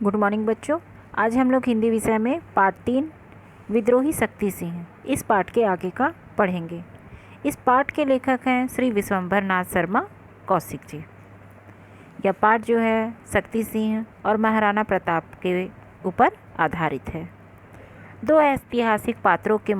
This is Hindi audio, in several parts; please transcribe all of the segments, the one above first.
गुड मॉर्निंग बच्चों। आज हम लोग हिंदी विषय में पाठ 3 विद्रोही शक्ति सिंह इस पाठ के आगे का पढ़ेंगे। इस पाठ के लेखक हैं श्री विश्वंभर नाथ शर्मा कौशिक जी। यह पाठ जो है शक्ति सिंह और महाराणा प्रताप के ऊपर आधारित है। दो ऐतिहासिक पात्रों के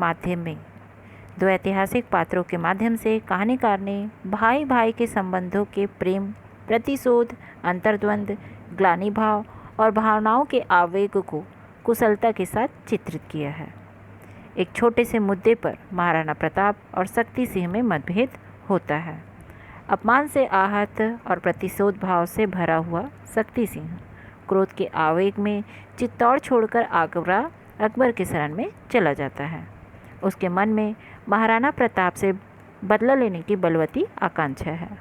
माध्यम से कहानीकार ने भाई भाई के संबंधों के प्रेम, प्रतिशोध, अंतर्द्वंद, ग्लानि भाव और भावनाओं के आवेग को कुशलता के साथ चित्रित किया है। एक छोटे से मुद्दे पर महाराणा प्रताप और शक्ति सिंह में मतभेद होता है। अपमान से आहत और प्रतिशोध भाव से भरा हुआ शक्ति सिंह क्रोध के आवेग में चित्तौड़ छोड़कर आगरा अकबर के शरण में चला जाता है। उसके मन में महाराणा प्रताप से बदला लेने की बलवती आकांक्षा है।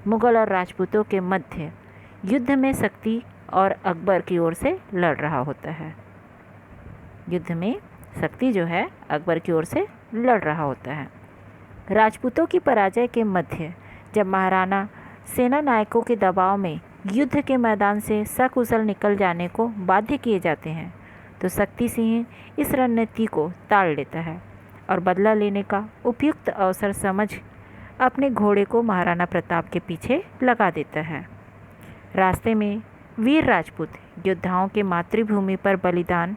मुगल और राजपूतों के मध्य युद्ध में शक्ति और अकबर की ओर से लड़ रहा होता है। युद्ध में शक्ति जो है अकबर की ओर से लड़ रहा होता है। राजपूतों की पराजय के मध्य जब महाराणा सेना नायकों के दबाव में युद्ध के मैदान से सकुशल निकल जाने को बाध्य किए जाते हैं, तो शक्ति सिंह इस रणनीति को टाल लेता है और बदला लेने का उपयुक्त अवसर समझ अपने घोड़े को महाराणा प्रताप के पीछे लगा देता है। रास्ते में वीर राजपूत योद्धाओं के मातृभूमि पर बलिदान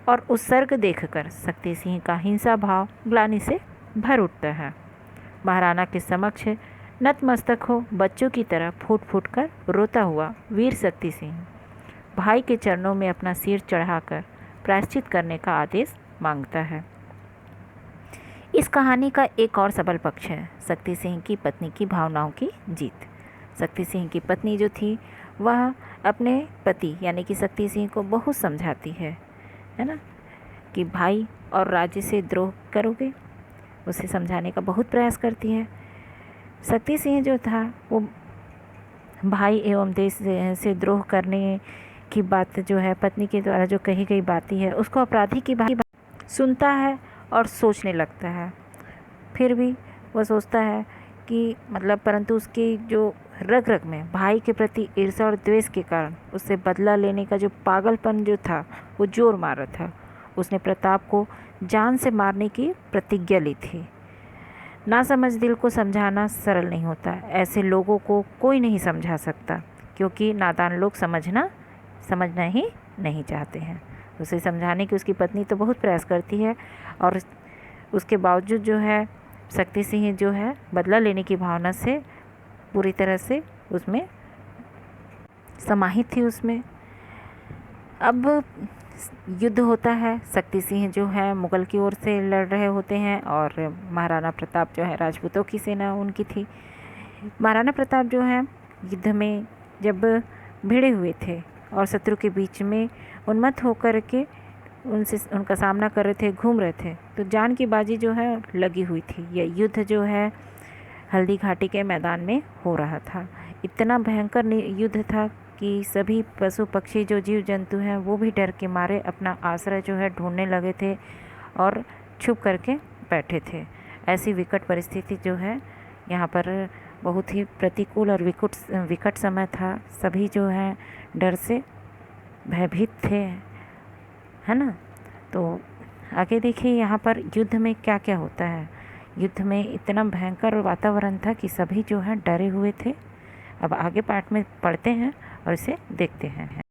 और उत्सर्ग देखकर शक्ति सिंह का हिंसा भाव ग्लानि से भर उठता है। महाराणा के समक्ष नतमस्तक हो बच्चों की तरह फूट फूट कर रोता हुआ वीर शक्ति सिंह भाई के चरणों में अपना सिर चढ़ाकर प्रायश्चित करने का आदेश मांगता है। इस कहानी का एक और सबल पक्ष है शक्ति सिंह की पत्नी की भावनाओं की जीत। शक्ति सिंह की पत्नी जो थी वह अपने पति यानी कि शक्ति सिंह को बहुत समझाती है ना, कि भाई और राज्य से द्रोह करोगे। उसे समझाने का बहुत प्रयास करती है। शक्ति सिंह जो था वो भाई एवं देश से द्रोह करने की बात जो है पत्नी के द्वारा जो कही गई बातें है उसको अपराधी की भाई सुनता है और सोचने लगता है। फिर भी वह सोचता है कि परंतु उसकी जो रग रग में भाई के प्रति ईर्ष्या और द्वेष के कारण उससे बदला लेने का जो पागलपन जो था वो जोर मार रहा था। उसने प्रताप को जान से मारने की प्रतिज्ञा ली थी। नासमझ दिल को समझाना सरल नहीं होता। ऐसे लोगों को कोई नहीं समझा सकता, क्योंकि नादान लोग समझना ही नहीं चाहते हैं। उसे समझाने की उसकी पत्नी तो बहुत प्रयास करती है और उसके बावजूद जो है शक्ति सिंह जो है बदला लेने की भावना से पूरी तरह से उसमें समाहित थी। उसमें अब युद्ध होता है। शक्ति सिंह जो है मुगल की ओर से लड़ रहे होते हैं और महाराणा प्रताप जो है राजपूतों की सेना उनकी थी। महाराणा प्रताप जो है युद्ध में जब भिड़े हुए थे और शत्रु के बीच में उन्मत्त होकर के उनका सामना कर रहे थे, घूम रहे थे, तो जान की बाजी जो है लगी हुई थी। यह युद्ध जो है हल्दी घाटी के मैदान में हो रहा था। इतना भयंकर युद्ध था कि सभी पशु पक्षी जो जीव जंतु हैं वो भी डर के मारे अपना आश्रय जो है ढूंढने लगे थे और छुप करके बैठे थे। ऐसी विकट परिस्थिति जो है यहाँ पर बहुत ही प्रतिकूल और विकट समय था। सभी जो है डर से भयभीत थे, है ना। तो आगे देखिए यहाँ पर युद्ध में क्या क्या होता है। युद्ध में इतना भयंकर वातावरण था कि सभी जो है डरे हुए थे। अब आगे पार्ट में पढ़ते हैं और इसे देखते हैं।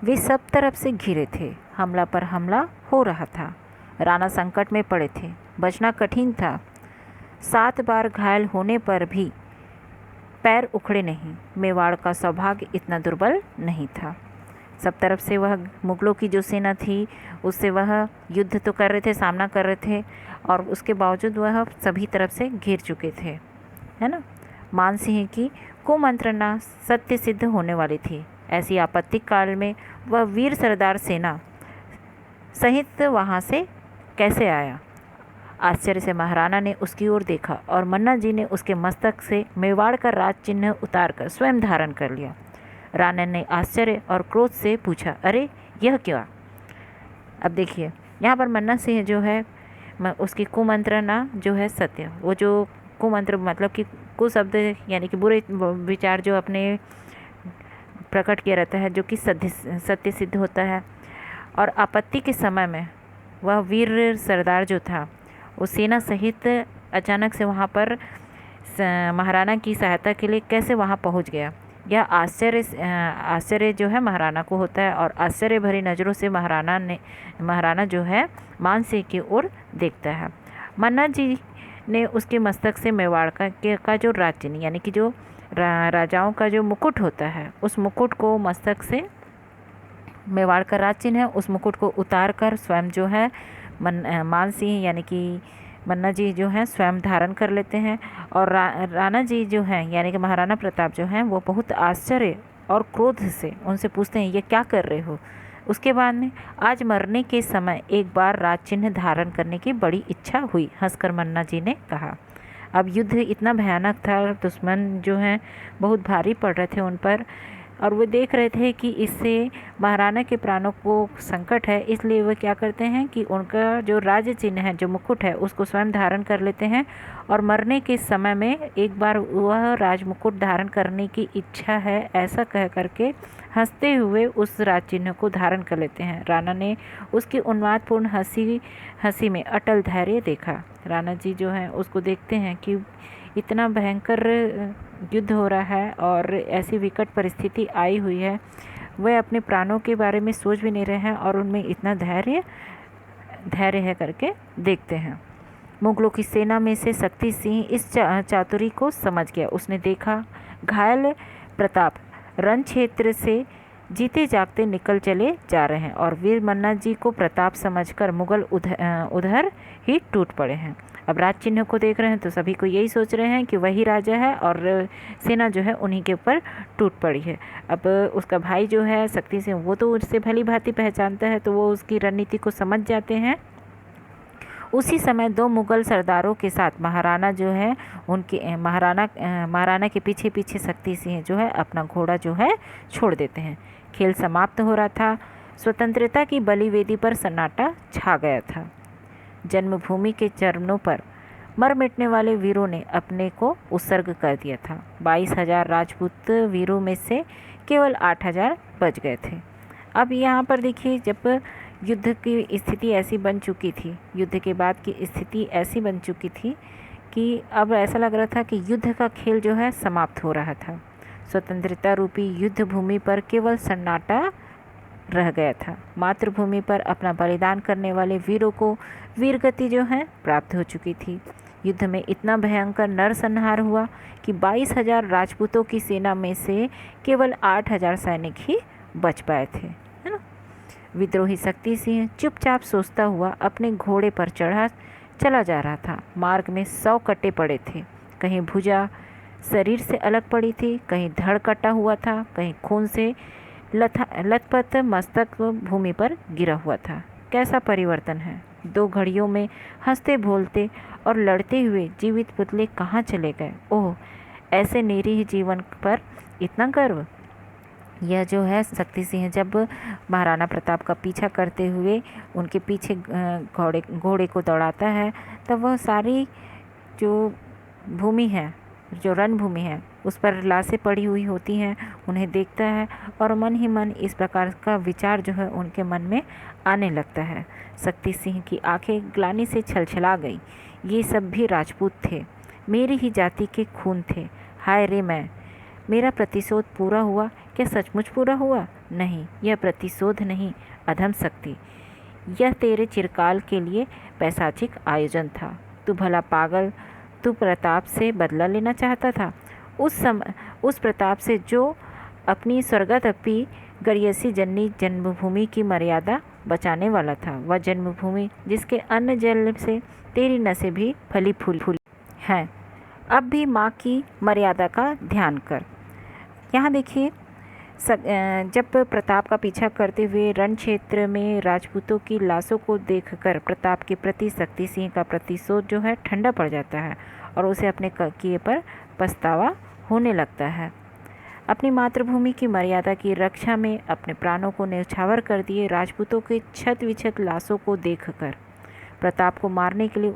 वे सब तरफ से घिरे थे। हमला पर हमला हो रहा था। राणा संकट में पड़े थे। बचना कठिन था। 7 बार घायल होने पर भी पैर उखड़े नहीं। मेवाड़ का सौभाग्य इतना दुर्बल नहीं था। सब तरफ से वह मुगलों की जो सेना थी उससे वह युद्ध तो कर रहे थे, सामना कर रहे थे, और उसके बावजूद वह सभी तरफ से घिर चुके थे, है ना। मान सिंह की कुमंत्रणा सत्य सिद्ध होने वाली थी। ऐसी आपत्तिक काल में वह वीर सरदार सेना सहित वहाँ से कैसे आया। आश्चर्य से महाराणा ने उसकी ओर देखा और मन्ना जी ने उसके मस्तक से मेवाड़ का राज चिन्ह उतार कर स्वयं धारण कर लिया। राणा ने आश्चर्य और क्रोध से पूछा, अरे यह क्या। अब देखिए यहाँ पर मन्ना सिंह जो है उसकी कुमंत्रणा जो है सत्य, वो जो कुमंत्र कि कुशब्द यानी कि बुरे विचार जो अपने प्रकट किया रहता है, जो कि सत्य सिद्ध होता है। और आपत्ति के समय में वह वीर सरदार जो था वो सेना सहित अचानक से वहाँ पर महाराणा की सहायता के लिए कैसे वहाँ पहुँच गया, यह आश्चर्य जो है महाराणा को होता है। और आश्चर्य भरी नज़रों से महाराणा जो है मान सिंह की ओर देखता है। मन्ना जी ने उसके मस्तक से मेवाड़ का जो राज चिन्ह यानी कि जो राजाओं का जो मुकुट होता है, उस मुकुट को मस्तक से, मेवाड़ का राज चिन्ह है, उस मुकुट को उतार कर स्वयं जो है मान सिंह यानी कि मन्ना जी जो हैं स्वयं धारण कर लेते हैं। और राणा जी जो हैं यानी कि महाराणा प्रताप जो हैं वो बहुत आश्चर्य और क्रोध से उनसे पूछते हैं, ये क्या कर रहे हो। उसके बाद में, आज मरने के समय एक बार राज चिन्ह धारण करने की बड़ी इच्छा हुई, हंसकर मन्ना जी ने कहा। अब युद्ध इतना भयानक था, दुश्मन जो हैं बहुत भारी पड़ रहे थे उन पर, और वो देख रहे थे कि इससे महाराणा के प्राणों को संकट है, इसलिए वो क्या करते हैं कि उनका जो राज्य चिन्ह है, जो मुकुट है, उसको स्वयं धारण कर लेते हैं। और मरने के समय में एक बार वह राज मुकुट धारण करने की इच्छा है, ऐसा कह करके हंसते हुए उस राज चिन्ह को धारण कर लेते हैं। राणा ने उसकी उन्मादपूर्ण हंसी में अटल धैर्य देखा। राणा जी जो हैं उसको देखते हैं कि इतना भयंकर युद्ध हो रहा है और ऐसी विकट परिस्थिति आई हुई है, वे अपने प्राणों के बारे में सोच भी नहीं रहे हैं और उनमें इतना धैर्य है करके देखते हैं। मुगलों की सेना में से शक्ति सिंह इस चातुरी को समझ गया। उसने देखा घायल प्रताप रण क्षेत्र से जीते जागते निकल चले जा रहे हैं और वीर मन्ना जी को प्रताप समझकर मुगल उधर ही टूट पड़े हैं। अब राज चिन्ह को देख रहे हैं तो सभी को यही सोच रहे हैं कि वही राजा है और सेना जो है उन्हीं के ऊपर टूट पड़ी है। अब उसका भाई जो है शक्ति सिंह, वो तो उससे भली भांति पहचानता है, तो वो उसकी रणनीति को समझ जाते हैं। उसी समय दो मुगल सरदारों के साथ महाराणा जो है उनके महाराणा के पीछे पीछे शक्ति सिंह जो है अपना घोड़ा जो है छोड़ देते हैं। खेल समाप्त हो रहा था। स्वतंत्रता की बलिवेदी पर सन्नाटा छा गया था। जन्मभूमि के चरणों पर मर मिटने वाले वीरों ने अपने को उत्सर्ग कर दिया था। 22,000 राजपूत वीरों में से केवल 8,000 बच गए थे। अब यहाँ पर देखिए, जब युद्ध की स्थिति ऐसी बन चुकी थी, युद्ध के बाद की स्थिति ऐसी बन चुकी थी कि अब ऐसा लग रहा था कि युद्ध का खेल जो है समाप्त हो रहा था। स्वतंत्रता रूपी युद्ध भूमि पर केवल सन्नाटा रह गया था। मातृभूमि पर अपना बलिदान करने वाले वीरों को वीरगति जो है प्राप्त हो चुकी थी। युद्ध में इतना भयंकर नरसंहार हुआ कि 22,000 राजपूतों की सेना में से केवल 8,000 सैनिक ही बच पाए थे, है ना। विद्रोही शक्ति सिंह चुपचाप सोचता हुआ अपने घोड़े पर चढ़ा चला जा रहा था। मार्ग में 100 कटे पड़े थे, कहीं भुजा शरीर से अलग पड़ी थी, कहीं धड़ कटा हुआ था, कहीं खून से लथपथ मस्तक भूमि पर गिरा हुआ था। कैसा परिवर्तन है! 2 घड़ियों में हंसते बोलते और लड़ते हुए जीवित पुतले कहाँ चले गए। ओह, ऐसे निरीह जीवन पर इतना गर्व! यह जो है शक्ति सिंह जब महाराणा प्रताप का पीछा करते हुए उनके पीछे घोड़े को दौड़ाता है, तब वह सारी जो भूमि है, जो रणभूमि है, उस पर लाशें पड़ी हुई होती हैं, उन्हें देखता है और मन ही मन इस प्रकार का विचार जो है उनके मन में आने लगता है। शक्ति सिंह की आंखें ग्लानि से छलछला गई। ये सब भी राजपूत थे, मेरी ही जाति के खून थे। हाय रे मेरा प्रतिशोध पूरा हुआ। क्या सचमुच पूरा हुआ? नहीं, यह प्रतिशोध नहीं, अधम शक्ति। यह तेरे चिरकाल के लिए पैशाचिक आयोजन था। तू भला पागल, तू प्रताप से बदला लेना चाहता था। उस प्रताप से जो अपनी स्वर्गातपी गरियसी जननी जन्मभूमि की मर्यादा बचाने वाला था, वह जन्मभूमि जिसके अन्न जल से तेरी नसें भी फली फूली हैं। अब भी माँ की मर्यादा का ध्यान कर। यहाँ देखिए, जब प्रताप का पीछा करते हुए रण क्षेत्र में राजपूतों की लाशों को देखकर प्रताप के प्रति शक्ति सिंह का प्रतिशोध जो है ठंडा पड़ जाता है और उसे अपने किए पर पछतावा होने लगता है। अपनी मातृभूमि की मर्यादा की रक्षा में अपने प्राणों को न्यौछावर कर दिए राजपूतों के छत विछत लाशों को देखकर प्रताप को मारने के लिए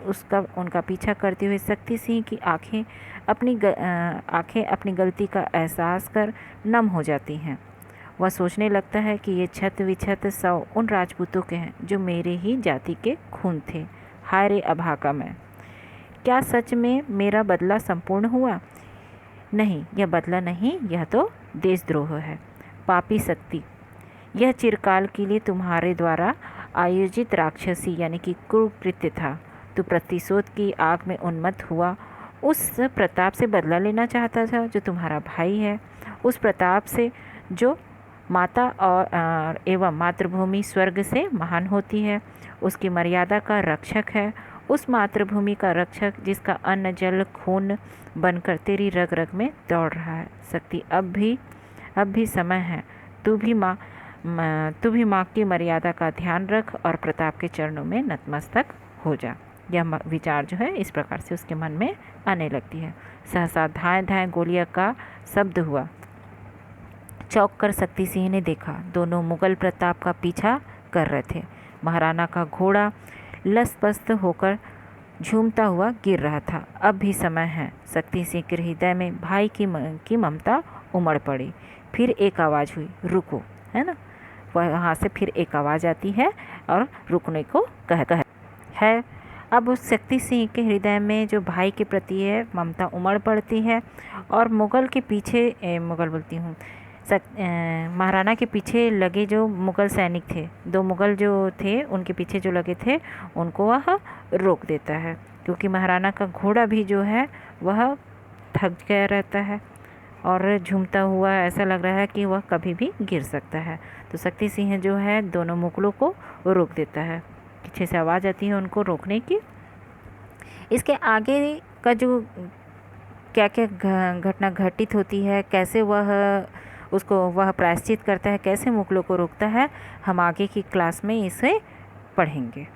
उनका पीछा करते हुए शक्ति सिंह की आंखें अपनी गलती का एहसास कर नम हो जाती हैं। वह सोचने लगता है कि ये छत विछत 100 उन राजपूतों के हैं जो मेरे ही जाति के खून थे। हाय रे अभागा मैं! क्या सच में मेरा बदला संपूर्ण हुआ? नहीं, यह बदला नहीं, यह तो देशद्रोह है। पापी शक्ति, यह चिरकाल के लिए तुम्हारे द्वारा आयोजित राक्षसी यानी कि कुकृत्य था। तू प्रतिशोध की आग में उन्मत्त हुआ, उस प्रताप से बदला लेना चाहता था जो तुम्हारा भाई है, उस प्रताप से जो माता और एवं मातृभूमि स्वर्ग से महान होती है, उसकी मर्यादा का रक्षक है, उस मातृभूमि का रक्षक जिसका अन्न जल खून बनकर तेरी रग रग में दौड़ रहा है। शक्ति, अब भी समय है। तू भी माँ की मर्यादा का ध्यान रख और प्रताप के चरणों में नतमस्तक हो जा। यह विचार जो है इस प्रकार से उसके मन में आने लगती है। सहसा धाएँ धाएँ गोलियां का शब्द हुआ। चौंक कर शक्ति सिंह ने देखा, दोनों मुगल प्रताप का पीछा कर रहे थे। महाराणा का घोड़ा लसपस्त होकर झूमता हुआ गिर रहा था। अब भी समय है। शक्ति सिंह के हृदय में भाई की ममता उमड़ पड़ी। फिर एक आवाज़ हुई, रुको, है ना। वहाँ से फिर एक आवाज़ आती है और रुकने को कह है। अब उस शक्ति सिंह के हृदय में जो भाई के प्रति है ममता उमड़ पड़ती है और महाराणा के पीछे लगे जो मुगल सैनिक थे, 2 मुगल जो थे उनके पीछे जो लगे थे उनको वह रोक देता है, क्योंकि महाराणा का घोड़ा भी जो है वह थक गया रहता है और झूमता हुआ ऐसा लग रहा है कि वह कभी भी गिर सकता है। तो शक्ति सिंह जो है दोनों मुगलों को रोक देता है। पीछे से आवाज़ आती है उनको रोकने की। इसके आगे का जो क्या क्या घटना घटित होती है, कैसे वह प्रायश्चित करता है, कैसे मुगलों को रोकता है, हम आगे की क्लास में इसे पढ़ेंगे।